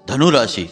धनु राशि,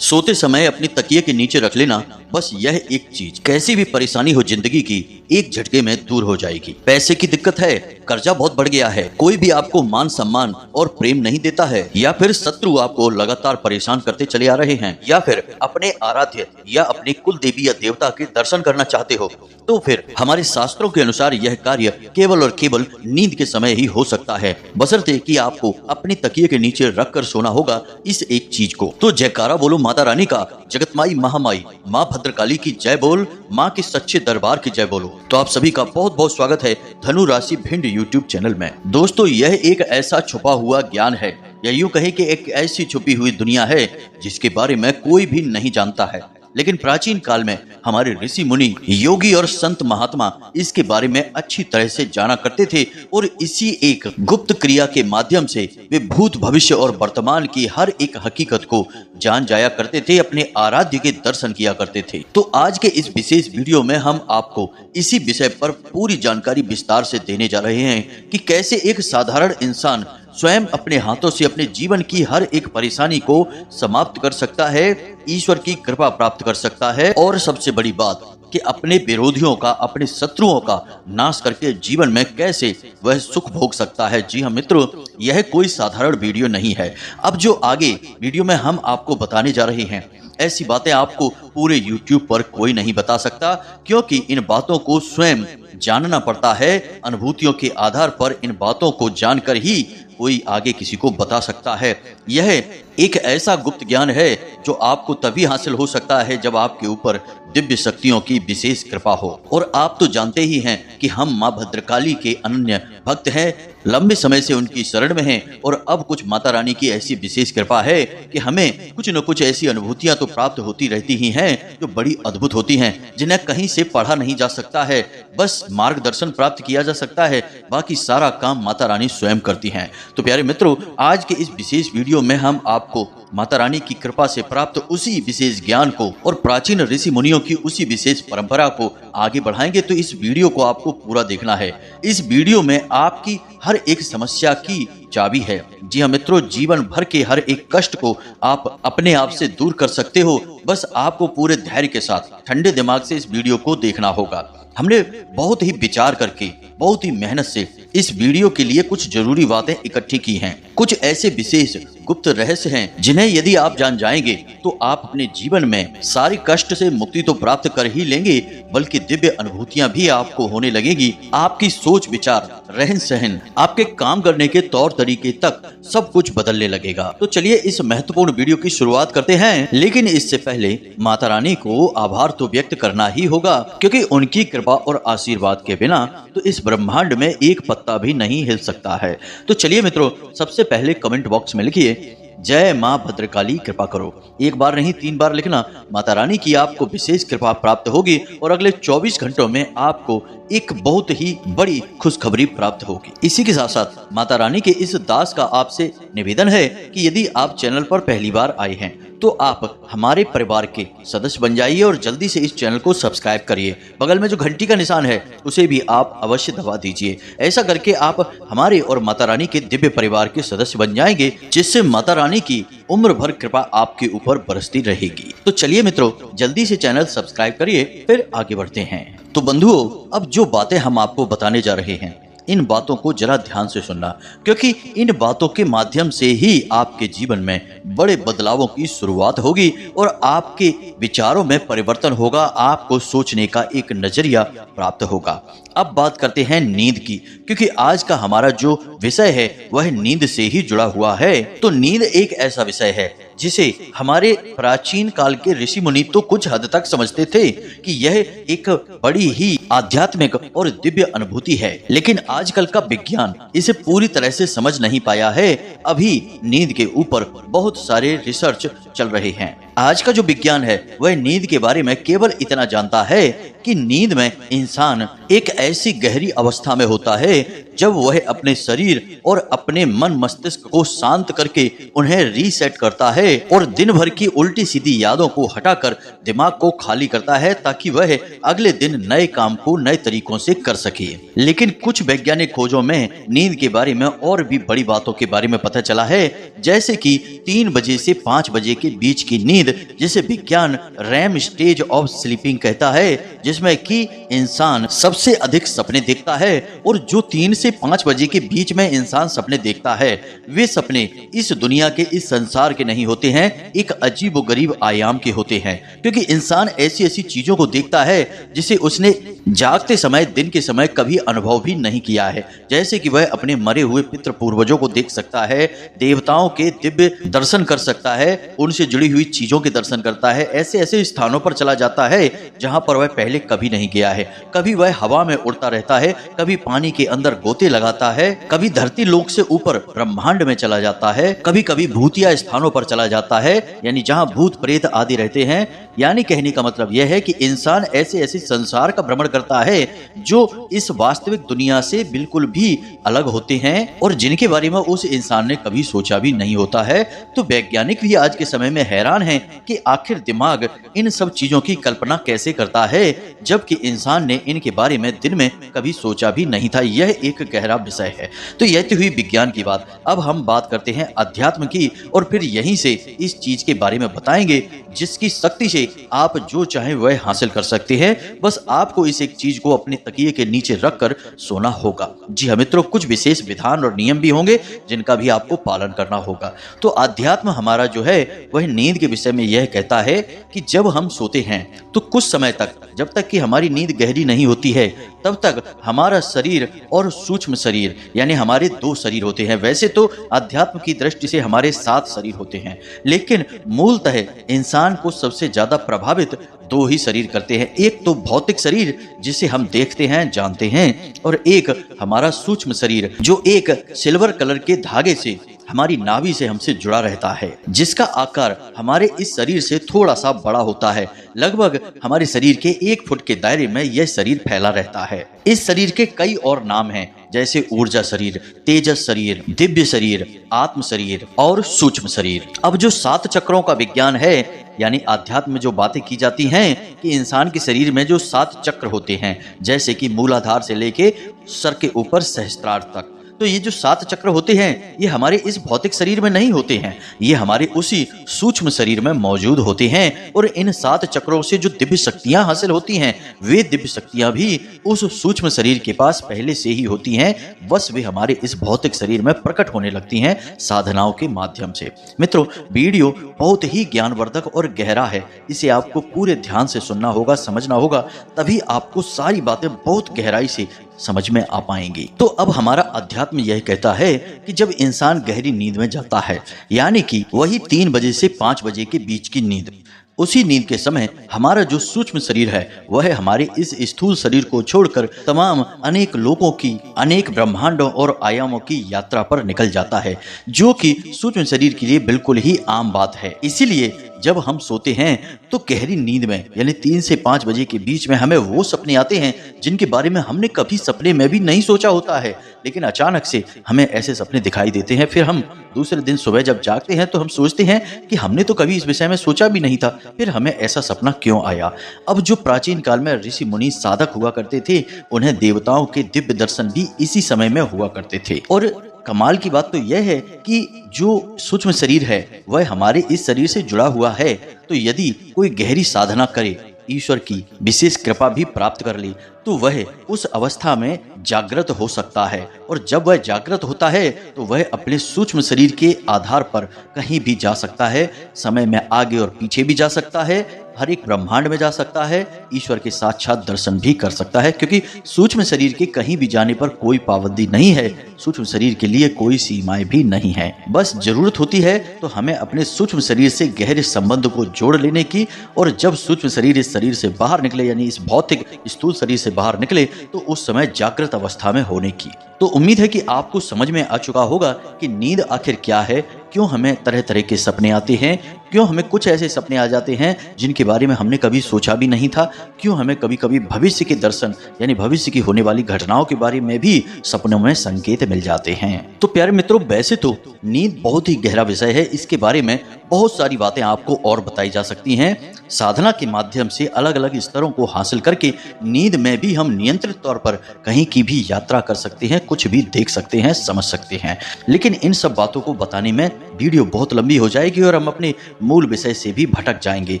सोते समय अपनी तकिए के नीचे रख लेना बस यह एक चीज कैसी भी परेशानी हो जिंदगी की एक झटके में दूर हो जाएगी। पैसे की दिक्कत है, कर्जा बहुत बढ़ गया है, कोई भी आपको मान सम्मान और प्रेम नहीं देता है, या फिर शत्रु आपको लगातार परेशान करते चले आ रहे हैं, या फिर अपने आराध्य या अपने कुल देवी या देवता के दर्शन करना चाहते हो, तो फिर हमारे शास्त्रों के अनुसार यह कार्य केवल और केवल नींद के समय ही हो सकता है, बशर्ते कि आपको अपनी तकिए के नीचे रखकर सोना होगा इस एक चीज को। तो जयकारा बोलो माता रानी का, जगतमाई महामाई माँ भद्रकाली की जय बोल, माँ के सच्चे दरबार की जय बोलो। तो आप सभी का बहुत बहुत स्वागत है धनु राशि भिंड यूट्यूब चैनल में। दोस्तों, यह एक ऐसा छुपा हुआ ज्ञान है, या यूं कहे कि एक ऐसी छुपी हुई दुनिया है जिसके बारे में कोई भी नहीं जानता है, लेकिन प्राचीन काल में हमारे ऋषि मुनि, योगी और संत महात्मा इसके बारे में अच्छी तरह से जाना करते थे, और इसी एक गुप्त क्रिया के माध्यम से वे भूत भविष्य और वर्तमान की हर एक हकीकत को जान जाया करते थे, अपने आराध्य के दर्शन किया करते थे। तो आज के इस विशेष वीडियो में हम आपको इसी विषय पर पूरी जानकारी विस्तार से देने जा रहे हैं कि कैसे एक साधारण इंसान स्वयं अपने हाथों से अपने जीवन की हर एक परेशानी को समाप्त कर सकता है, ईश्वर की कृपा प्राप्त कर सकता है, और सबसे बड़ी बात कि अपने विरोधियों का, अपने शत्रुओं का नाश करके जीवन में कैसे वह सुख भोग सकता है। जी हाँ मित्रों, यह कोई साधारण वीडियो नहीं है। अब जो आगे वीडियो में हम आपको बताने जा रहे हैं, ऐसी बातें आपको पूरे YouTube पर कोई नहीं बता सकता, क्योंकि इन बातों को स्वयं जानना पड़ता है। अनुभूतियों के आधार पर इन बातों को जानकर ही कोई आगे किसी को बता सकता है। यह एक ऐसा गुप्त ज्ञान है जो आपको तभी हासिल हो सकता है जब आपके ऊपर दिव्य शक्तियों की विशेष कृपा हो। और आप तो जानते ही हैं कि हम माँ भद्रकाली के अनन्य भक्त हैं, लंबे समय से उनकी शरण में हैं, और अब कुछ माता रानी की ऐसी विशेष कृपा है कि हमें कुछ न कुछ ऐसी अनुभूतियां तो प्राप्त होती रहती ही हैं जो बड़ी अद्भुत होती हैं, जिन्हें कहीं से पढ़ा नहीं जा सकता है, बस मार्गदर्शन प्राप्त किया जा सकता है, बाकी सारा काम माता रानी स्वयं करती हैं। तो प्यारे मित्रों, आज के इस विशेष वीडियो में हम आपको माता रानी की कृपा से प्राप्त उसी विशेष ज्ञान को और प्राचीन ऋषि मुनियों की उसी विशेष परंपरा को आगे बढ़ाएंगे। तो इस वीडियो को आपको पूरा देखना है। इस वीडियो में आपकी हर एक समस्या की चाबी है। जी हाँ मित्रों, जीवन भर के हर एक कष्ट को आप अपने आप से दूर कर सकते हो। बस आपको पूरे धैर्य के साथ ठंडे दिमाग से इस वीडियो को देखना होगा। हमने बहुत ही विचार करके, बहुत ही मेहनत से इस वीडियो के लिए कुछ जरूरी बातें इकट्ठी की हैं। कुछ ऐसे विशेष गुप्त रहस्य हैं जिन्हें यदि आप जान जाएंगे तो आप अपने जीवन में सारी कष्ट से मुक्ति तो प्राप्त कर ही लेंगे, बल्कि दिव्य अनुभूतियां भी आपको होने लगेगी। आपकी सोच विचार, रहन सहन, आपके काम करने के तौर तरीके तक सब कुछ बदलने लगेगा। तो चलिए इस महत्वपूर्ण वीडियो की शुरुआत करते हैं, लेकिन इससे पहले माता रानी को आभार तो व्यक्त करना ही होगा, क्योंकि उनकी कृपा और आशीर्वाद के बिना तो इस ब्रह्मांड में एक पत्ता भी नहीं हिल सकता है। तो चलिए मित्रों, सबसे पहले कमेंट बॉक्स में लिखिए जय माँ भद्रकाली कृपा करो। एक बार नहीं 3 बार लिखना। माता रानी की आपको विशेष कृपा प्राप्त होगी और अगले 24 घंटों में आपको एक बहुत ही बड़ी खुशखबरी प्राप्त होगी। इसी के साथ साथ माता रानी के इस दास का आपसे निवेदन है कि यदि आप चैनल पर पहली बार आए हैं तो आप हमारे परिवार के सदस्य बन जाइए और जल्दी से इस चैनल को सब्सक्राइब करिए। बगल में जो घंटी का निशान है उसे भी आप अवश्य दबा दीजिए। ऐसा करके आप हमारे और माता रानी के दिव्य परिवार के सदस्य बन जाएंगे, जिससे माता रानी की उम्र भर कृपा आपके ऊपर बरसती रहेगी। तो चलिए मित्रों, जल्दी से चैनल सब्सक्राइब करिए, फिर आगे बढ़ते हैं। तो बंधुओं, अब जो बातें हम आपको बताने जा रहे हैं, इन बातों को जरा ध्यान से सुनना, क्योंकि इन बातों के माध्यम से ही आपके जीवन में बड़े बदलावों की शुरुआत होगी और आपके विचारों में परिवर्तन होगा। आपको सोचने का एक नजरिया प्राप्त होगा। अब बात करते हैं नींद की, क्योंकि आज का हमारा जो विषय है वह नींद से ही जुड़ा हुआ है। तो नींद एक ऐसा विषय है जिसे हमारे प्राचीन काल के ऋषि मुनि तो कुछ हद तक समझते थे कि यह एक बड़ी ही आध्यात्मिक और दिव्य अनुभूति है, लेकिन आजकल का विज्ञान इसे पूरी तरह से समझ नहीं पाया है। अभी नींद के ऊपर बहुत सारे रिसर्च चल रहे हैं। आज का जो विज्ञान है वह नींद के बारे में केवल इतना जानता है कि नींद में इंसान एक ऐसी गहरी अवस्था में होता है जब वह अपने शरीर और अपने मन मस्तिष्क को शांत करके उन्हें रीसेट करता है और दिन भर की उल्टी सीधी यादों को हटाकर दिमाग को खाली करता है ताकि वह अगले दिन नए काम को नए तरीकों से कर सके। लेकिन कुछ वैज्ञानिक खोजों में नींद के बारे में और भी बड़ी बातों के बारे में पता चला है, जैसे कि 3 बजे से 5 बजे के बीच की नींद, जिसे विज्ञान रैम स्टेज ऑफ स्लीपिंग कहता है, जिसमें कि इंसान सबसे अधिक सपने देखता है। और जो 3 से 5 बजे के बीच में इंसान सपने देखता है वे सपने इस दुनिया के, इस संसार के नहीं होते हैं, एक अजीबोगरीब आयाम के होते हैं। क्योंकि इंसान ऐसी ऐसी चीजों को देखता है जिसे उसने जागते समय, दिन के समय कभी अनुभव भी नहीं किया है। जैसे कि वह अपने मरे हुए पितृ पूर्वजों को देख सकता है, देवताओं के दिव्य दर्शन कर सकता है, उनसे जुड़ी हुई चीजों के दर्शन करता है, ऐसे ऐसे स्थानों पर चला जाता है जहां पर वह पहले कभी नहीं गया है। कभी वह हवा में उड़ता रहता है, कभी पानी के अंदर गोते लगाता है, कभी धरती लोक से ऊपर ब्रह्मांड में चला जाता है, कभी कभी भूतिया स्थानों पर चला जाता है, यानी जहां भूत प्रेत आदि रहते हैं। यानी कहने का मतलब यह है कि इंसान ऐसे ऐसे संसार का भ्रमण करता है जो इस वास्तविक दुनिया से बिल्कुल भी अलग होते हैं और जिनके बारे में उस इंसान ने कभी सोचा भी नहीं होता है। तो वैज्ञानिक भी आज के समय में हैरान हैं कि आखिर दिमाग इन सब चीजों की कल्पना कैसे करता है, जबकि इंसान ने इनके बारे में दिन में कभी सोचा भी नहीं था। यह एक गहरा विषय है। तो यह तो हुई विज्ञान की बात। अब हम बात करते हैं अध्यात्म की, और फिर यहीं से इस चीज के बारे में बताएंगे जिसकी शक्ति से आप जो चाहे वह हासिल कर सकते हैं। बस आपको इस एक चीज को अपने तकिए के नीचे रखकर सोना होगा। जी हाँ मित्रों, कुछ विशेष विधान और नियम भी होंगे जिनका भी आपको पालन करना होगा। तो अध्यात्म हमारा जो है वह नींद के विषय में यह कहता है कि जब हम सोते हैं तो कुछ समय तक, जब तक कि हमारी नींद गहरी नहीं होती है, तब तक हमारा शरीर और सूक्ष्म शरीर, यानी हमारे 2 शरीर होते हैं। वैसे तो अध्यात्म की दृष्टि से हमारे 7 शरीर होते हैं, लेकिन मूलतः इंसान को सबसे ज्यादा प्रभावित 2 ही शरीर करते हैं। एक तो भौतिक शरीर जिसे हम देखते हैं, जानते हैं, और एक हमारा सूक्ष्म शरीर जो एक सिल्वर कलर के धागे से हमारी नाभि से हमसे जुड़ा रहता है, जिसका आकार हमारे इस शरीर से थोड़ा सा बड़ा होता है। लगभग हमारे शरीर के 1 फुट के दायरे में यह शरीर फैला रहता है। इस शरीर के कई और नाम हैं, जैसे ऊर्जा शरीर, तेजस शरीर, दिव्य शरीर, आत्म शरीर और सूक्ष्म शरीर। अब जो 7 चक्रों का विज्ञान है, यानी अध्यात्म में जो बातें की जाती हैं कि इंसान के शरीर में जो 7 चक्र होते हैं, जैसे कि मूलाधार से लेके सर के ऊपर सहस्त्रार तक, तो ये जो 7 चक्र होते हैं ये हमारे इस भौतिक शरीर में नहीं होते हैं, ये हमारे उसी सूक्ष्म शरीर में मौजूद होते हैं। और इन 7 चक्रों से जो दिव्य शक्तियां हासिल होती हैं, वे दिव्य शक्तियां भी उस सूक्ष्म शरीर के पास पहले से ही होती हैं, बस वे हमारे इस भौतिक शरीर में प्रकट होने लगती हैं साधनाओं के माध्यम से। मित्रों, वीडियो बहुत ही ज्ञानवर्धक और गहरा है, इसे आपको पूरे ध्यान से सुनना होगा, समझना होगा, तभी आपको सारी बातें बहुत गहराई से समझ में आ पाएंगी। तो अब हमारा अध्यात्म यह कहता है कि जब इंसान गहरी नींद में जाता है, यानी कि वही 3 बजे से 5 बजे के बीच की नींद, उसी नींद के समय हमारा जो सूक्ष्म शरीर है वह हमारे इस स्थूल शरीर को छोड़कर तमाम अनेक लोगों की, अनेक ब्रह्मांडों और आयामों की यात्रा पर निकल जाता है, जो कि सूक्ष्म शरीर के लिए बिल्कुल ही आम बात है। इसीलिए जब हम सोते हैं तो गहरी नींद में, यानी 3 से 5 बजे के बीच में, हमें वो सपने आते हैं जिनके बारे में हमने कभी सपने में भी नहीं सोचा होता है, लेकिन अचानक से हमें ऐसे सपने दिखाई देते हैं। फिर हम दूसरे दिन सुबह जब जागते हैं तो हम सोचते हैं कि हमने तो कभी इस विषय में सोचा भी नहीं था, फिर हमें ऐसा सपना क्यों आया। अब जो प्राचीन काल में ऋषि मुनि साधक हुआ करते थे, उन्हें देवताओं के दिव्य दर्शन भी इसी समय में हुआ करते थे। और कमाल की बात तो यह है कि जो सूक्ष्म शरीर है वह हमारे इस शरीर से जुड़ा हुआ है, तो यदि कोई गहरी साधना करे, ईश्वर की विशेष कृपा भी प्राप्त कर ली, तो वह उस अवस्था में जागृत हो सकता है। और जब वह जागृत होता है तो वह अपने सूक्ष्म शरीर के आधार पर कहीं भी जा सकता है, समय में आगे और पीछे भी जा सकता है, हर एक ब्रह्मांड में जा सकता है, ईश्वर के साक्षात दर्शन भी कर सकता है, क्योंकि सूक्ष्म शरीर के कहीं भी जाने पर कोई पाबंदी नहीं है, सूक्ष्म शरीर के लिए कोई सीमाएं भी नहीं है। बस जरूरत होती है तो हमें अपने सूक्ष्म शरीर से गहरे संबंध को जोड़ लेने की, और जब सूक्ष्म शरीर इस शरीर से बाहर निकले, यानी इस भौतिक स्थूल शरीर से बाहर निकले, तो उस समय जागृत अवस्था में होने की। तो उम्मीद है कि आपको समझ में आ चुका होगा कि नींद आखिर क्या है, क्यों हमें तरह तरह के सपने आते हैं, क्यों हमें कुछ ऐसे सपने आ जाते हैं जिनके बारे में हमने कभी सोचा भी नहीं था, क्यों हमें कभी कभी भविष्य के दर्शन यानी भविष्य की होने वाली घटनाओं के बारे में भी सपनों में संकेत मिल जाते हैं। तो प्यारे मित्रों, वैसे तो नींद बहुत ही गहरा विषय है, इसके बारे में बहुत सारी बातें आपको और बताई जा सकती हैं। साधना के माध्यम से अलग अलग स्तरों को हासिल करके नींद में भी हम नियंत्रित तौर पर कहीं की भी यात्रा कर सकते हैं, कुछ भी देख सकते हैं, समझ सकते हैं। लेकिन इन सब बातों को बताने में वीडियो बहुत लंबी हो जाएगी और हम अपने मूल विषय से भी भटक जाएंगे।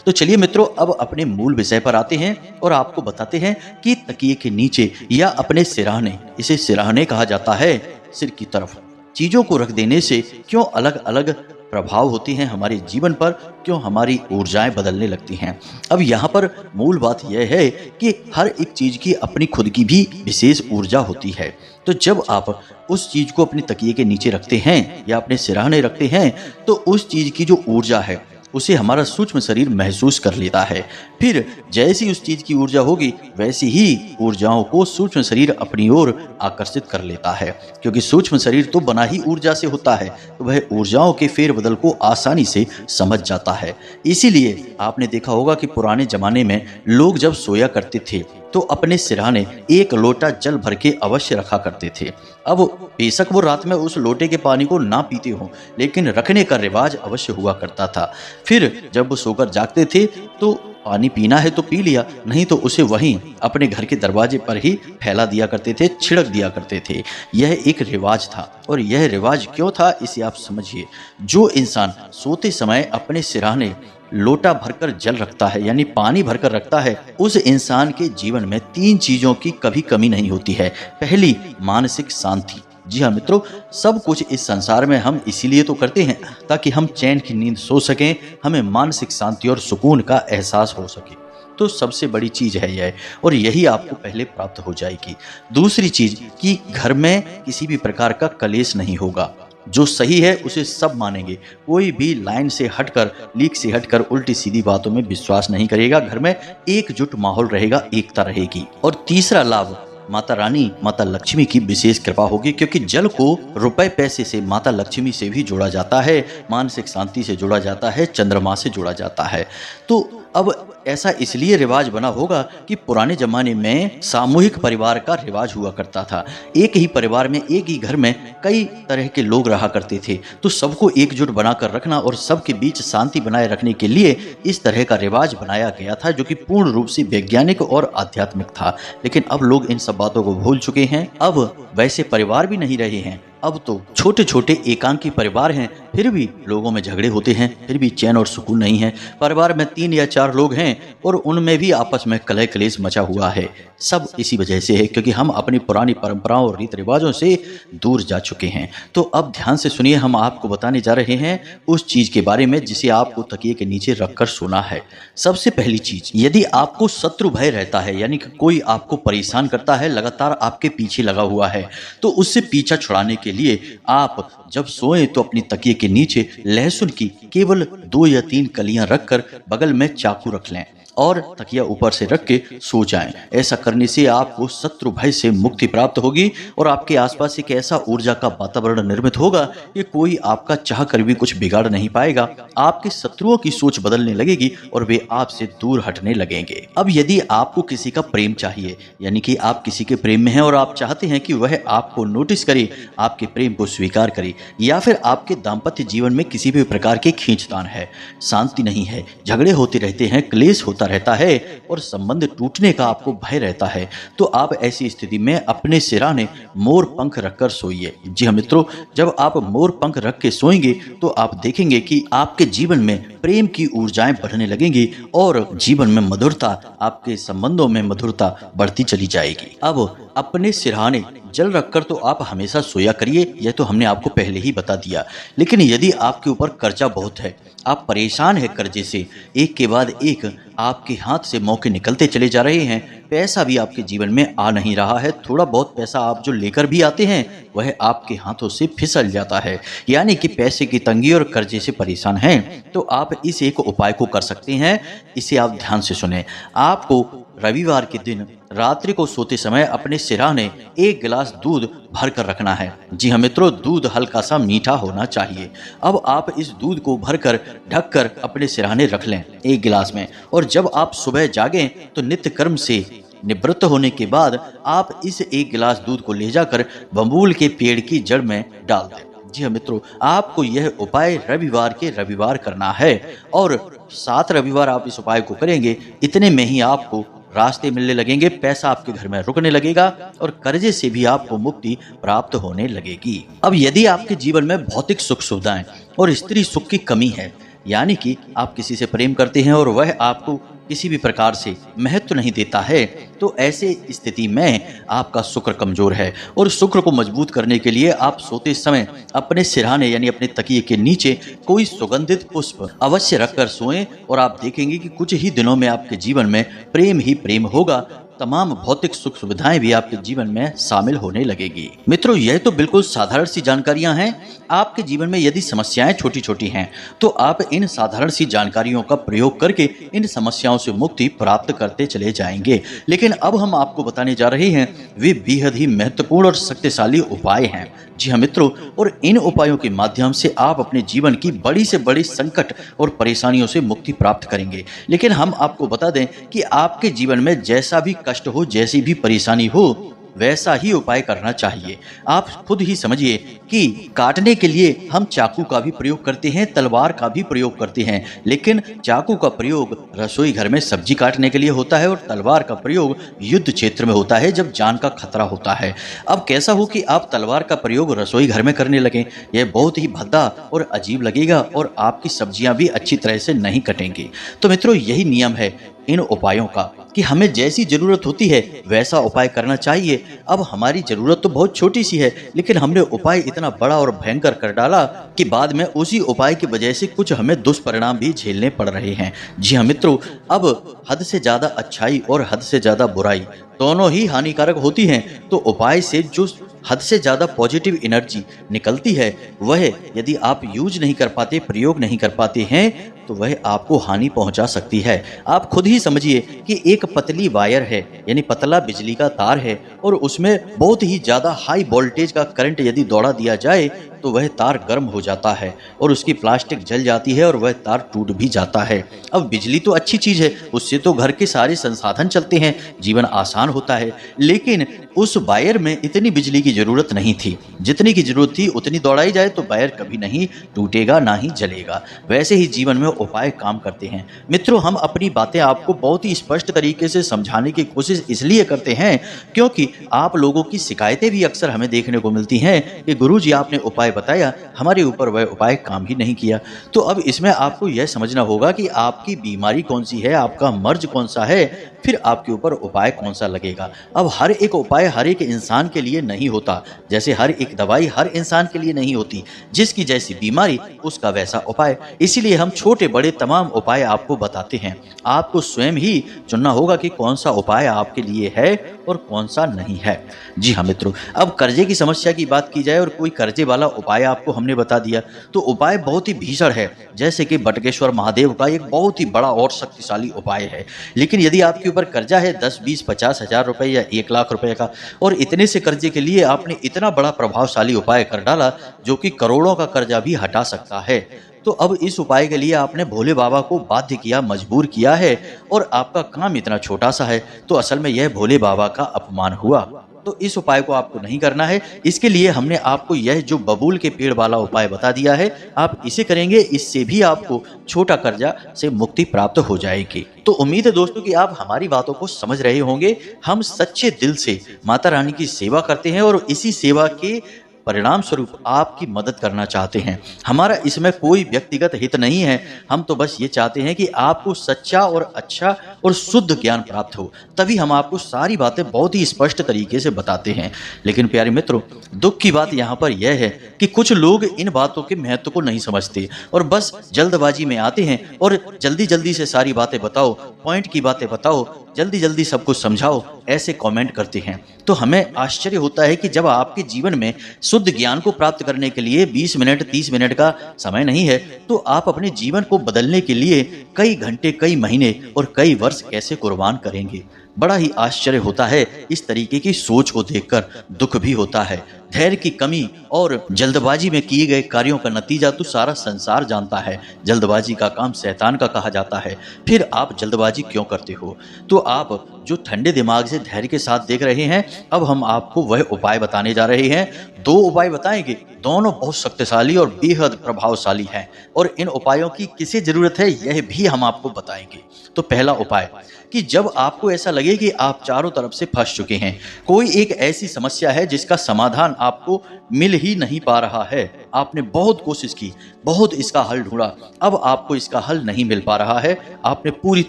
तो चलिए मित्रों, अब अपने मूल विषय पर आते हैं और आपको बताते हैं कि तकिए के नीचे या अपने सिरहाने, इसे सिरहाने कहा जाता है, सिर की तरफ चीजों को रख देने से क्यों अलग अलग प्रभाव होती हैं हमारे जीवन पर, क्यों हमारी ऊर्जाएं बदलने लगती हैं। अब यहाँ पर मूल बात यह है कि हर एक चीज की अपनी खुद की भी विशेष ऊर्जा होती है। तो जब आप उस चीज को अपने तकिए के नीचे रखते हैं या अपने सिरहाने रखते हैं तो उस चीज की जो ऊर्जा है उसे हमारा सूक्ष्म शरीर महसूस कर लेता है। फिर जैसी उस चीज की ऊर्जा होगी वैसी ही ऊर्जाओं को सूक्ष्म शरीर अपनी ओर आकर्षित कर लेता है, क्योंकि सूक्ष्म शरीर तो बना ही ऊर्जा से होता है, तो वह ऊर्जाओं के फेरबदल को आसानी से समझ जाता है। इसीलिए आपने देखा होगा कि पुराने जमाने में लोग जब सोया करते थे तो अपने सिरहाने एक लोटा जल भर के अवश्य रखा करते थे। अब बेशक वो रात में उस लोटे के पानी को ना पीते हो, लेकिन रखने का रिवाज अवश्य हुआ करता था। फिर जब वो सोकर जागते थे तो पानी पीना है तो पी लिया, नहीं तो उसे वहीं अपने घर के दरवाजे पर ही फैला दिया करते थे, छिड़क दिया करते थे। यह एक रिवाज था। और यह रिवाज क्यों था इसे आप समझिए। जो इंसान सोते समय अपने सिरहाने लोटा भरकर जल रखता है यानी पानी भरकर रखता है, उस इंसान के जीवन में 3 चीजों की कभी कमी नहीं होती है। पहली, मानसिक शांति। जी हाँ मित्रों, सब कुछ इस संसार में हम इसीलिए तो करते हैं ताकि हम चैन की नींद सो सकें, हमें मानसिक शांति और सुकून का एहसास हो सके। तो सबसे बड़ी चीज है यह, और यही आपको पहले प्राप्त हो जाएगी। दूसरी चीज कि घर में किसी भी प्रकार का कलेश नहीं होगा। जो सही है उसे सब मानेंगे, कोई भी लाइन से हटकर, लीक से हटकर उल्टी सीधी बातों में विश्वास नहीं करेगा। घर में एकजुट माहौल रहेगा, एकता रहेगी। और तीसरा लाभ, माता रानी, माता लक्ष्मी की विशेष कृपा होगी, क्योंकि जल को रुपए पैसे से, माता लक्ष्मी से भी जोड़ा जाता है, मानसिक शांति से जोड़ा जाता है, चंद्रमा से जोड़ा जाता है। तो अब ऐसा इसलिए रिवाज बना होगा कि पुराने जमाने में सामूहिक परिवार का रिवाज हुआ करता था। एक ही परिवार में, एक ही घर में कई तरह के लोग रहा करते थे, तो सबको एकजुट बनाकर रखना और सबके बीच शांति बनाए रखने के लिए इस तरह का रिवाज बनाया गया था, जो कि पूर्ण रूप से वैज्ञानिक और आध्यात्मिक था। लेकिन अब लोग इन सब बातों को भूल चुके हैं। अब वैसे परिवार भी नहीं रहे हैं, अब तो छोटे छोटे एकांकी परिवार हैं, फिर भी लोगों में झगड़े होते हैं, फिर भी चैन और सुकून नहीं है। परिवार में 3 या 4 लोग हैं और उनमें भी आपस में कलह कलेश मचा हुआ है। सब इसी वजह से है क्योंकि हम अपनी पुरानी परंपराओं और रीति रिवाजों से दूर जा चुके हैं। तो अब ध्यान से सुनिए, हम आपको बताने जा रहे हैं उस चीज के बारे में जिसे आपको तकिए के नीचे रखकर सोना है। सबसे पहली चीज, यदि आपको शत्रु भय रहता है यानी कि कोई आपको परेशान करता है, लगातार आपके पीछे लगा हुआ है, तो उससे पीछा छुड़ाने के लिए आप जब सोएं तो अपनी तकिए के नीचे लहसुन की केवल 2 या 3 कलियां रखकर बगल में चाकू रख लें और तकिया ऊपर से रख के सो जाएं। ऐसा करने से आपको शत्रु भय से मुक्ति प्राप्त होगी और आपके आसपास एक ऐसा ऊर्जा का वातावरण निर्मित होगा कि कोई आपका चाह कर भी कुछ बिगाड़ नहीं पाएगा। आपके शत्रुओं की सोच बदलने लगेगी और वे आपसे दूर हटने लगेंगे। अब यदि आपको किसी का प्रेम चाहिए, यानी कि आप किसी के प्रेम में हैं और आप चाहते हैं कि वह आपको नोटिस करे, आपके प्रेम को स्वीकार करे, या फिर आपके दाम्पत्य जीवन में किसी भी प्रकार के खींचतान है, शांति नहीं है, झगड़े होते रहते हैं, क्लेश होता रहता है और संबंध टूटने का आपको भय रहता है, तो आप ऐसी स्थिति में अपने सिरहाने मोर पंख रखकर सोइए। जी हाँ मित्रों, जब आप मोर पंख रख के सोएंगे तो आप देखेंगे कि आपके जीवन में प्रेम की ऊर्जाएं बढ़ने लगेंगी और जीवन में मधुरता, आपके संबंधों में मधुरता बढ़ती चली जाएगी। अब अपने सिरहाने जल रखकर तो आप हमेशा सोया करिए, यह तो हमने आपको पहले ही बता दिया। लेकिन यदि आपके ऊपर कर्जा बहुत है, आप परेशान हैं कर्जे से, एक के बाद एक आपके हाथ से मौके निकलते चले जा रहे हैं, पैसा भी आपके जीवन में आ नहीं रहा है, थोड़ा बहुत पैसा आप जो लेकर भी आते हैं वह आपके हाथों से फिसल जाता है, यानी कि पैसे की तंगी और कर्जे से परेशान हैं, तो आप इस एक उपाय को कर सकते हैं। इसे आप ध्यान से सुने। आपको रविवार के दिन रात्रि को सोते समय अपने सिरहाने 1 गिलास दूध भर कर रखना है। जी हाँ मित्रों, दूध हल्का सा मीठा होना चाहिए। अब आप इस दूध को भरकर ढककर अपने सिरहाने रख लें 1 गिलास में, और जब आप सुबह जागें तो नित्य कर्म से निवृत्त होने के बाद आप इस 1 गिलास दूध को ले जाकर बबूल के पेड़ की जड़ में डाल दें। जी हाँ मित्रों, आपको यह उपाय रविवार के रविवार करना है, और 7 रविवार आप इस उपाय को करेंगे। इतने में ही आपको रास्ते मिलने लगेंगे, पैसा आपके घर में रुकने लगेगा और कर्जे से भी आपको मुक्ति प्राप्त होने लगेगी। अब यदि आपके जीवन में भौतिक सुख सुविधाएं और स्त्री सुख की कमी है, यानी कि आप किसी से प्रेम करते हैं और वह आपको किसी भी प्रकार से महत्व नहीं देता है, तो ऐसे स्थिति में आपका शुक्र कमजोर है, और शुक्र को मजबूत करने के लिए आप सोते समय अपने सिरहाने यानी अपने तकिए के नीचे कोई सुगंधित पुष्प अवश्य रखकर सोएं, और आप देखेंगे कि कुछ ही दिनों में आपके जीवन में प्रेम ही प्रेम होगा। तमाम भौतिक सुख सुविधाएं भी आपके जीवन में शामिल होने लगेगी। मित्रों, यह तो बिल्कुल साधारण सी जानकारियां हैं। आपके जीवन में यदि समस्याएं छोटी छोटी हैं तो आप इन साधारण सी जानकारियों का प्रयोग करके इन समस्याओं से मुक्ति प्राप्त करते चले जाएंगे। लेकिन अब हम आपको बताने जा रहे हैं वे बेहद ही महत्वपूर्ण और शक्तिशाली उपाय हैं। जी हाँ मित्रों, और इन उपायों के माध्यम से आप अपने जीवन की बड़ी से बड़ी संकट और परेशानियों से मुक्ति प्राप्त करेंगे। लेकिन हम आपको बता दें कि आपके जीवन में जैसा भी कष्ट हो, जैसी भी परेशानी हो, वैसा ही उपाय करना चाहिए। आप खुद ही समझिए कि काटने के लिए हम चाकू का भी प्रयोग करते हैं, तलवार का भी प्रयोग करते हैं, लेकिन चाकू का प्रयोग रसोई घर में सब्जी काटने के लिए होता है और तलवार का प्रयोग युद्ध क्षेत्र में होता है, जब जान का खतरा होता है। अब कैसा हो कि आप तलवार का प्रयोग रसोई घर में करने लगें, यह बहुत ही भद्दा और अजीब लगेगा और आपकी सब्जियां भी अच्छी तरह से नहीं कटेंगी। तो मित्रों, यही नियम है इन उपायों का कि हमें जैसी जरूरत होती है वैसा उपाय करना चाहिए। अब हमारी जरूरत तो बहुत छोटी सी है, लेकिन हमने उपाय इतना बड़ा और भयंकर कर डाला कि बाद में उसी उपाय की वजह से कुछ हमें दुष्परिणाम भी झेलने पड़ रहे हैं। जी हाँ मित्रों, अब हद से ज्यादा अच्छाई और हद से ज्यादा बुराई दोनों ही हानिकारक होती हैं। तो उपाय से जो हद से ज्यादा पॉजिटिव एनर्जी निकलती है, वह यदि आप यूज नहीं कर पाते, प्रयोग नहीं कर पाते हैं, तो वह आपको हानि पहुंचा सकती है। आप खुद ही समझिए कि एक पतली वायर है, यानी पतला बिजली का तार है, और उसमें बहुत ही ज्यादा हाई वोल्टेज का करंट यदि दौड़ा दिया जाए तो वह तार गर्म हो जाता है और उसकी प्लास्टिक जल जाती है और वह तार टूट भी जाता है। अब बिजली तो अच्छी चीज है, उससे तो घर के सारे संसाधन चलते हैं, जीवन आसान होता है, लेकिन उस वायर में इतनी बिजली की जरूरत नहीं थी। जितनी की जरूरत थी उतनी दौड़ाई जाए तो वायर कभी नहीं टूटेगा, ना ही जलेगा। वैसे ही जीवन में उपाय काम करते हैं। मित्रों, हम अपनी बातें आपको बहुत ही स्पष्ट तरीके से समझाने की कोशिश इसलिए करते हैं क्योंकि आप लोगों की शिकायतें भी अक्सर हमें देखने को मिलती हैं कि गुरुजी आपने उपाय बताया, हमारे ऊपर वह उपाय काम ही नहीं किया। तो अब इसमें आपको यह समझना होगा कि आपकी बीमारी कौन सी है, आपका मर्ज कौन सा है, फिर आपके ऊपर उपाय कौन सा लगेगा। अब हर एक उपाय हर एक इंसान के लिए नहीं होता, जैसे हर एक दवाई हर इंसान के लिए नहीं होती। जिसकी जैसी बीमारी उसका वैसा उपाय। इसीलिए हम छोटे बड़े तमाम उपाय आपको बताते हैं। आपको स्वयं ही चुनना होगा कि कौन सा उपाय आपके लिए है और कौन सा नहीं है। जी हाँ मित्रों, अब कर्जे की समस्या की बात की जाए और कोई कर्जे वाला उपाय आपको हमने बता दिया, तो उपाय बहुत ही भीषण है, जैसे कि बटकेश्वर महादेव का एक बहुत ही बड़ा और शक्तिशाली उपाय है। लेकिन यदि आपके ऊपर कर्जा है 10, 20, 50 हजार रुपए या 1 लाख रुपए का, और इतने से कर्जे के लिए आपने इतना बड़ा प्रभावशाली उपाय कर डाला जो कि करोड़ों का कर्जा भी हटा सकता है, तो अब इस उपाय के लिए आपने भोले बाबा को बाध्य किया, मजबूर किया है, और आपका काम इतना छोटा सा है, तो असल में यह भोले बाबा का अपमान हुआ। तो इस उपाय को आपको नहीं करना है। इसके लिए हमने आपको यह जो बबूल के पेड़ वाला उपाय बता दिया है, आप इसे करेंगे, इससे भी आपको छोटा कर्जा से मुक्ति प्राप्त हो जाएगी। तो उम्मीद है दोस्तों कि आप हमारी बातों को समझ रहे होंगे। हम सच्चे दिल से माता रानी की सेवा करते हैं और इसी सेवा के परिणाम स्वरूप आपकी मदद करना चाहते हैं। हमारा इसमें कोई व्यक्तिगत हित नहीं है, हम तो बस ये चाहते हैं कि आपको सच्चा और अच्छा और शुद्ध ज्ञान प्राप्त हो, तभी हम आपको सारी बातें बहुत ही स्पष्ट तरीके से बताते हैं। लेकिन प्यारे मित्रों, दुख की बात यहाँ पर यह है कि कुछ लोग इन बातों के महत्व को नहीं समझते और बस जल्दबाजी में आते हैं और जल्दी जल्दी से सारी बातें बताओ, पॉइंट की बातें बताओ, जल्दी जल्दी सब कुछ समझाओ, ऐसे कमेंट करते हैं। तो हमें आश्चर्य होता है कि जब आपके जीवन में शुद्ध ज्ञान को प्राप्त करने के लिए 20 मिनट 30 मिनट का समय नहीं है, तो आप अपने जीवन को बदलने के लिए कई घंटे, कई महीने और कई वर्ष कैसे कुर्बान करेंगे। बड़ा ही आश्चर्य होता है इस तरीके की सोच को देखकर, दुख भी होता है। धैर्य की कमी और जल्दबाजी में किए गए कार्यों का नतीजा तो सारा संसार जानता है। जल्दबाजी का काम शैतान का कहा जाता है। फिर आप जल्दबाजी क्यों करते हो? तो आप जो ठंडे दिमाग से धैर्य के साथ देख रहे हैं, अब हम आपको वह उपाय बताने जा रहे हैं। 2 उपाय बताएंगे, दोनों बहुत शक्तिशाली और बेहद प्रभावशाली हैं, और इन उपायों की किसे जरूरत है यह भी हम आपको बताएंगे। तो पहला उपाय कि जब आपको ऐसा लगे कि आप चारों तरफ से फंस चुके हैं, कोई एक ऐसी समस्या है जिसका समाधान आपको मिल ही नहीं पा रहा है, आपने बहुत कोशिश की, बहुत इसका हल ढूंढा, अब आपको इसका हल नहीं मिल पा रहा है, आपने पूरी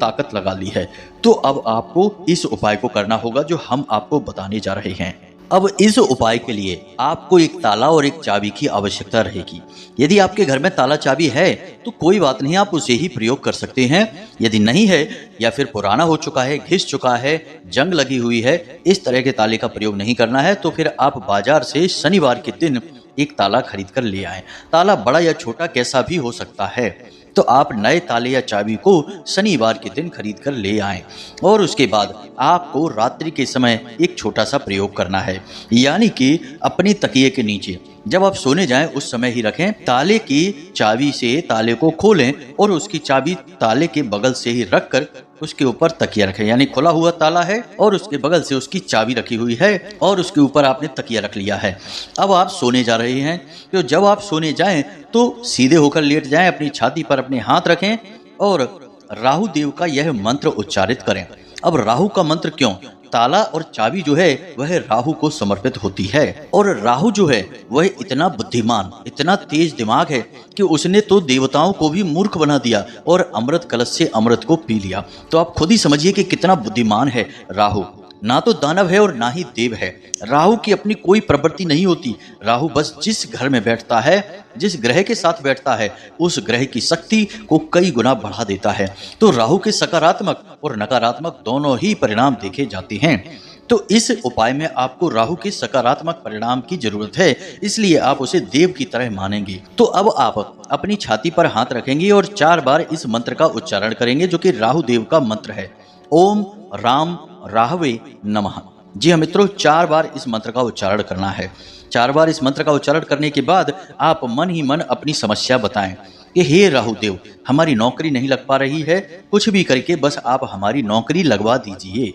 ताकत लगा ली है, तो अब आपको इस उपाय को करना होगा जो हम आपको बताने जा रहे हैं। अब इस उपाय के लिए आपको एक ताला और एक चाबी की आवश्यकता रहेगी। यदि आपके घर में ताला चाबी है तो कोई बात नहीं, आप उसे ही प्रयोग कर सकते हैं। यदि नहीं है या फिर पुराना हो चुका है, घिस चुका है, जंग लगी हुई है, इस तरह के ताले का प्रयोग नहीं करना है, तो फिर आप बाजार से शनिवार के दिन एक ताला खरीद कर ले आएं। ताला बड़ा या छोटा कैसा भी हो सकता है, तो आप नए ताले या चाबी को शनिवार के दिन खरीद कर ले आएं। और उसके बाद आपको रात्रि के समय एक छोटा सा प्रयोग करना है, यानी कि अपनी तकिए के नीचे जब आप सोने जाएं उस समय ही रखें। ताले की चाबी से ताले को खोलें और उसकी चाबी ताले के बगल से ही रखकर उसके ऊपर तकिया रखें, यानी खुला हुआ ताला है और उसके बगल से उसकी चाबी रखी हुई है और उसके ऊपर आपने तकिया रख लिया है। अब आप सोने जा रहे हैं, तो जब आप सोने जाएं तो सीधे होकर लेट जाएं, अपनी छाती पर अपने हाथ रखें और राहु देव का यह मंत्र उच्चारित करें। अब राहु का मंत्र क्यों? ताला और चाबी जो है वह राहु को समर्पित होती है, और राहु जो है वह इतना बुद्धिमान, इतना तेज दिमाग है कि उसने तो देवताओं को भी मूर्ख बना दिया और अमृत कलश से अमृत को पी लिया। तो आप खुद ही समझिए कि कितना बुद्धिमान है राहु। ना तो दानव है और ना ही देव है। राहु की अपनी कोई प्रवृत्ति नहीं होती। राहु बस जिस घर में बैठता है, जिस ग्रह के साथ बैठता है, उस ग्रह की शक्ति को कई गुना बढ़ा देता है। तो राहु के सकारात्मक और नकारात्मक दोनों ही परिणाम देखे जाते हैं। तो इस उपाय में आपको राहु के सकारात्मक परिणाम की जरूरत है, इसलिए आप उसे देव की तरह मानेंगे। तो अब आप अपनी छाती पर हाथ रखेंगे और 4 बार इस मंत्र का उच्चारण करेंगे, जो कि राहु देव का मंत्र है। ओम राम राहवे नमः। जी हाँ मित्रों, 4 बार इस मंत्र का उच्चारण करना है। 4 बार इस मंत्र का उच्चारण करने के बाद आप मन ही मन अपनी समस्या बताएं कि हे राहु देव, हमारी नौकरी नहीं लग पा रही है, कुछ भी करके बस आप हमारी नौकरी लगवा दीजिए।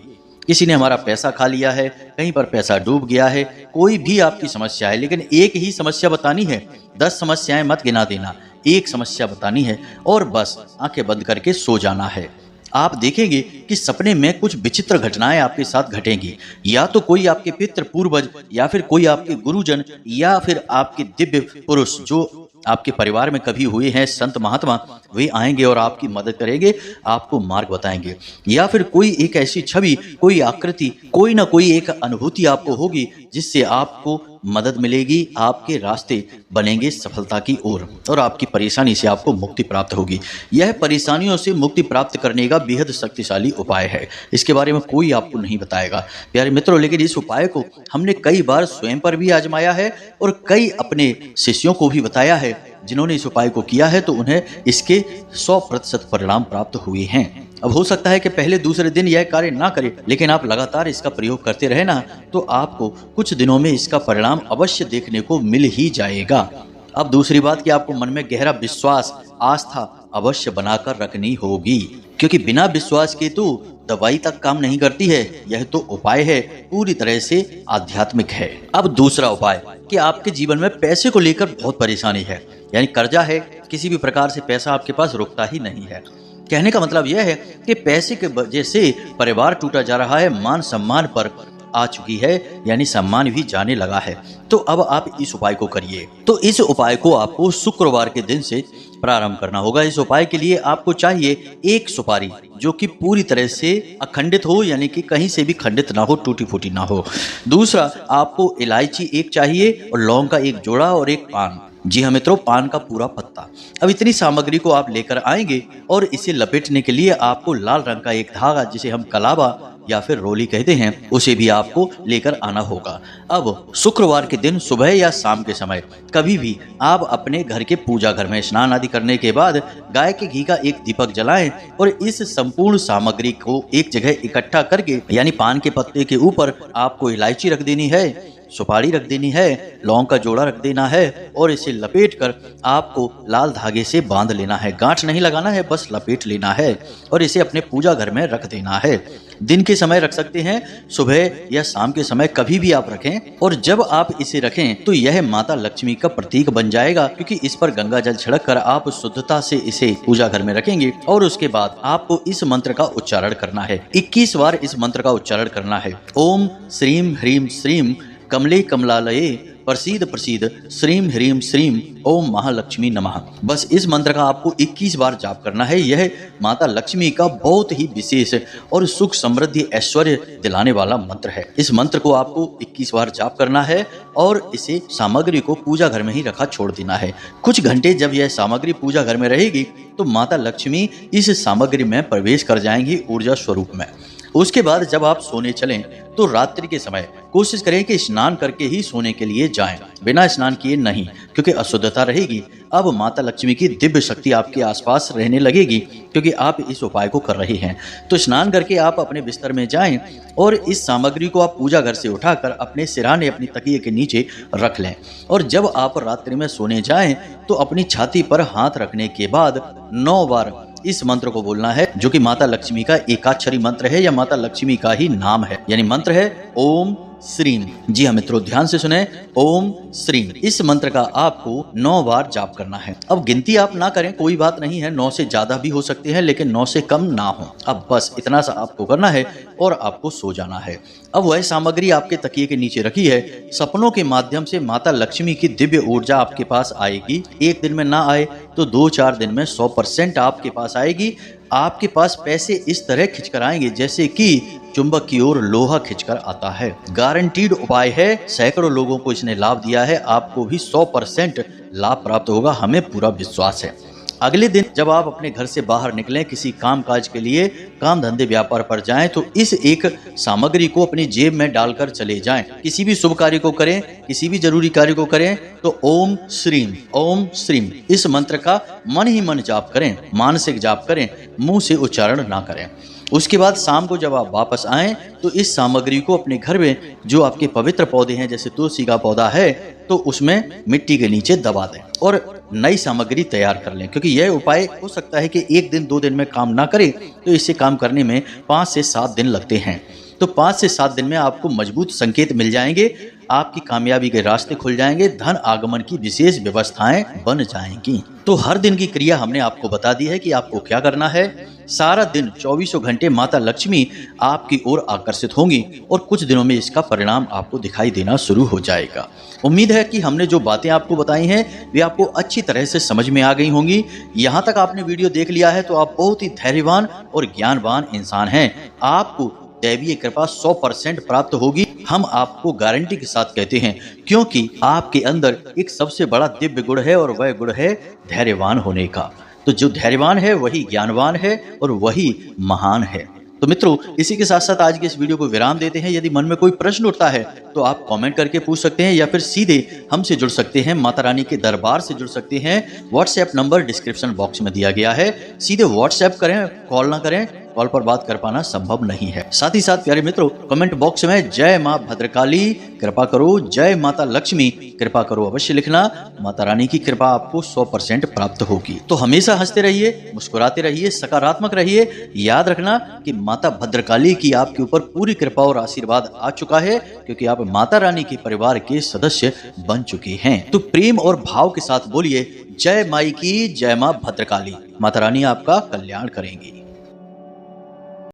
किसी ने हमारा पैसा खा लिया है, कहीं पर पैसा डूब गया है, कोई भी आपकी समस्या है, लेकिन एक ही समस्या बतानी है। 10 समस्याएं मत गिना देना, एक समस्या बतानी है और बस आंखें बंद करके सो जाना है। आप देखेंगे कि सपने में कुछ विचित्र घटनाएं आपके साथ घटेंगी। या तो कोई आपके पितृ पूर्वज, या फिर कोई आपके गुरुजन, या फिर आपके दिव्य पुरुष जो आपके परिवार में कभी हुए हैं, संत महात्मा, वे आएंगे और आपकी मदद करेंगे, आपको मार्ग बताएंगे। या फिर कोई एक ऐसी छवि, कोई आकृति, कोई ना कोई एक अनुभूति आपको होगी जिससे आपको मदद मिलेगी, आपके रास्ते बनेंगे सफलता की ओर और आपकी परेशानी से आपको मुक्ति प्राप्त होगी। यह परेशानियों से मुक्ति प्राप्त करने का बेहद शक्तिशाली उपाय है। इसके बारे में कोई आपको नहीं बताएगा प्यारे मित्रों, लेकिन इस उपाय को हमने कई बार स्वयं पर भी आजमाया है और कई अपने शिष्यों को भी बताया है। जिन्होंने इस उपाय को किया है तो उन्हें इसके 100% परिणाम प्राप्त हुए हैं। अब हो सकता है कि पहले दूसरे दिन यह कार्य ना करे, लेकिन आप लगातार इसका प्रयोग करते रहे ना, तो आपको कुछ दिनों में इसका परिणाम अवश्य देखने को मिल ही जाएगा। अब दूसरी बात कि आपको मन में गहरा विश्वास, आस्था अवश्य बनाकर रखनी होगी, क्योंकि बिना विश्वास के तो दवाई तक काम नहीं करती है। यह तो उपाय है, पूरी तरह से आध्यात्मिक है। अब दूसरा उपाय कि आपके जीवन में पैसे को लेकर बहुत परेशानी है, यानी कर्जा है, किसी भी प्रकार से पैसा आपके पास रुकता ही नहीं है। कहने का मतलब यह है कि पैसे के वजह से परिवार टूटा जा रहा है, मान सम्मान पर आ चुकी है, यानी सम्मान भी जाने लगा है। तो अब आप इस उपाय को करिए। तो इस उपाय को आपको शुक्रवार के दिन से प्रारंभ करना होगा। इस उपाय के लिए आपको चाहिए एक सुपारी जो कि पूरी तरह से अखंडित हो, यानी कि कहीं से भी खंडित ना हो, टूटी फूटी ना हो। दूसरा, आपको इलायची एक चाहिए और लौंग का एक जोड़ा और एक पान। जी हाँ मित्रों, पान का पूरा पत्ता। अब इतनी सामग्री को आप लेकर आएंगे और इसे लपेटने के लिए आपको लाल रंग का एक धागा, जिसे हम कलावा या फिर रोली कहते हैं, उसे भी आपको लेकर आना होगा। अब शुक्रवार के दिन सुबह या शाम के समय कभी भी आप अपने घर के पूजा घर में स्नान आदि करने के बाद गाय के घी का एक दीपक जलाएं और इस संपूर्ण सामग्री को एक जगह इकट्ठा करके, यानी पान के पत्ते के ऊपर आपको इलायची रख देनी है, सुपारी रख देनी है, लौंग का जोड़ा रख देना है और इसे लपेट कर आपको लाल धागे से बांध लेना है। गांठ नहीं लगाना है, बस लपेट लेना है और इसे अपने पूजा घर में रख देना है। दिन के समय रख सकते हैं, सुबह या शाम के समय कभी भी आप रखें। और जब आप इसे रखें तो यह माता लक्ष्मी का प्रतीक बन जाएगा, क्योंकि इस पर गंगा जल छिड़क कर आप शुद्धता से इसे पूजा घर में रखेंगे। और उसके बाद आपको इस मंत्र का उच्चारण करना है। 21 बार इस मंत्र का उच्चारण करना है। ओम श्रीम ह्रीम श्रीम कमले कमलालये प्रसीद प्रसीद श्रीम ह्रीम श्रीम ओम महालक्ष्मी नमः। बस इस मंत्र का आपको 21 बार जाप करना है। यह माता लक्ष्मी का बहुत ही विशेष और सुख समृद्धि ऐश्वर्य दिलाने वाला मंत्र है। इस मंत्र को आपको 21 बार जाप करना है और इसे सामग्री को पूजा घर में ही रखा छोड़ देना है। कुछ घंटे जब यह सामग्री पूजा घर में रहेगी तो माता लक्ष्मी इस सामग्री में प्रवेश कर जाएंगी ऊर्जा स्वरूप में। उसके बाद जब आप सोने चलें तो रात्रि के समय कोशिश करें कि स्नान करके ही सोने के लिए जाएं, बिना स्नान किए नहीं, क्योंकि अशुद्धता रहेगी। अब माता लक्ष्मी की दिव्य शक्ति आपके आसपास रहने लगेगी, क्योंकि आप इस उपाय को कर रहे हैं। तो स्नान करके आप अपने बिस्तर में जाएं और इस सामग्री को आप पूजा घर से उठाकर अपने सिरहाने अपनी तकिए के नीचे रख लें। और जब आप रात्रि में सोने जाएं तो अपनी छाती पर हाथ रखने के बाद 9 बार इस मंत्र को बोलना है, जो कि माता लक्ष्मी का एकाक्षरी मंत्र है या माता लक्ष्मी का ही नाम है। यानी मंत्र है ओम श्रीम। जी हाँ मित्रों, ध्यान से सुने, ओम श्रीम। इस मंत्र का आपको 9 बार जाप करना है। अब गिनती आप ना करें, कोई बात नहीं है, 9 से ज्यादा भी हो सकते हैं, लेकिन 9 से कम ना हो। अब बस इतना सा आपको करना है और आपको सो जाना है। अब वह सामग्री आपके तकिए के नीचे रखी है। सपनों के माध्यम से माता लक्ष्मी की दिव्य ऊर्जा आपके पास आएगी। एक दिन में ना आए तो 2-4 दिन में 100% आपके पास आएगी। आपके पास पैसे इस तरह खिंचकर आएंगे जैसे कि चुंबक की ओर लोहा खिंचकर आता है। गारंटीड उपाय है, सैकड़ों लोगों को इसने लाभ दिया है, आपको भी 100% लाभ प्राप्त होगा, हमें पूरा विश्वास है। अगले दिन जब आप अपने घर से बाहर निकलें, किसी काम काज के लिए, काम धंधे व्यापार पर जाएं, तो इस एक सामग्री को अपनी जेब में डालकर चले जाएं। किसी भी शुभ कार्य को करें, किसी भी जरूरी कार्य को करें तो ओम श्रीम इस मंत्र का मन ही मन जाप करें, मानसिक जाप करें, मुंह से उच्चारण ना करें। उसके बाद शाम को जब आप वापस आएं तो इस सामग्री को अपने घर में जो आपके पवित्र पौधे हैं, जैसे तुलसी का पौधा है, तो उसमें मिट्टी के नीचे दबा दें और नई सामग्री तैयार कर लें। क्योंकि यह उपाय हो सकता है कि 1 दिन 2 दिन में काम ना करे, तो इससे काम करने में 5 से 7 दिन लगते हैं। तो 5 से 7 दिन में आपको मजबूत संकेत मिल जाएंगे, आपकी कामयाबी के रास्ते खुल जाएंगे, धन आगमन की विशेष व्यवस्थाएं बन जाएंगी। तो हर दिन की क्रिया हमने आपको बता दी है कि आपको क्या करना है। सारा दिन 24 घंटे माता लक्ष्मी आपकी ओर आकर्षित होंगी और कुछ दिनों में इसका परिणाम आपको दिखाई देना शुरू हो जाएगा। उम्मीद है कि हमने जो बातें आपको बताई हैं वे आपको अच्छी तरह से समझ में आ गई होंगी। यहाँ तक आपने वीडियो देख लिया है तो आप बहुत ही धैर्यवान और ज्ञानवान इंसान हैं। आपको दैवीय कृपा 100% प्राप्त होगी, हम आपको गारंटी के साथ कहते हैं, क्योंकि आपके अंदर एक सबसे बड़ा दिव्य गुण है और वह गुण है धैर्यवान होने का। तो जो धैर्यवान है वही ज्ञानवान है और वही महान है। तो मित्रों, इसी के साथ साथ आज के इस वीडियो को विराम देते हैं। यदि मन में कोई प्रश्न उठता है तो आप कमेंट करके पूछ सकते हैं या फिर सीधे हमसे जुड़ सकते हैं, माता रानी के दरबार से जुड़ सकते हैं। व्हाट्सएप नंबर डिस्क्रिप्शन बॉक्स में दिया गया है, सीधे व्हाट्सएप करें, कॉल ना करें, कॉल पर बात कर पाना संभव नहीं है। साथ ही साथ प्यारे मित्रों, कमेंट बॉक्स में जय मां भद्रकाली कृपा करो, जय माता लक्ष्मी कृपा करो अवश्य लिखना। माता रानी की कृपा आपको 100% प्राप्त होगी। तो हमेशा हंसते रहिए, मुस्कुराते रहिए, सकारात्मक रहिए। याद रखना कि माता भद्रकाली की आपके ऊपर पूरी कृपा और आशीर्वाद आ चुका है, क्योंकि आप माता रानी के परिवार के सदस्य बन चुके हैं। तो प्रेम और भाव के साथ बोलिए, जय माई की, जय मां भद्रकाली। माता रानी आपका कल्याण करेंगी।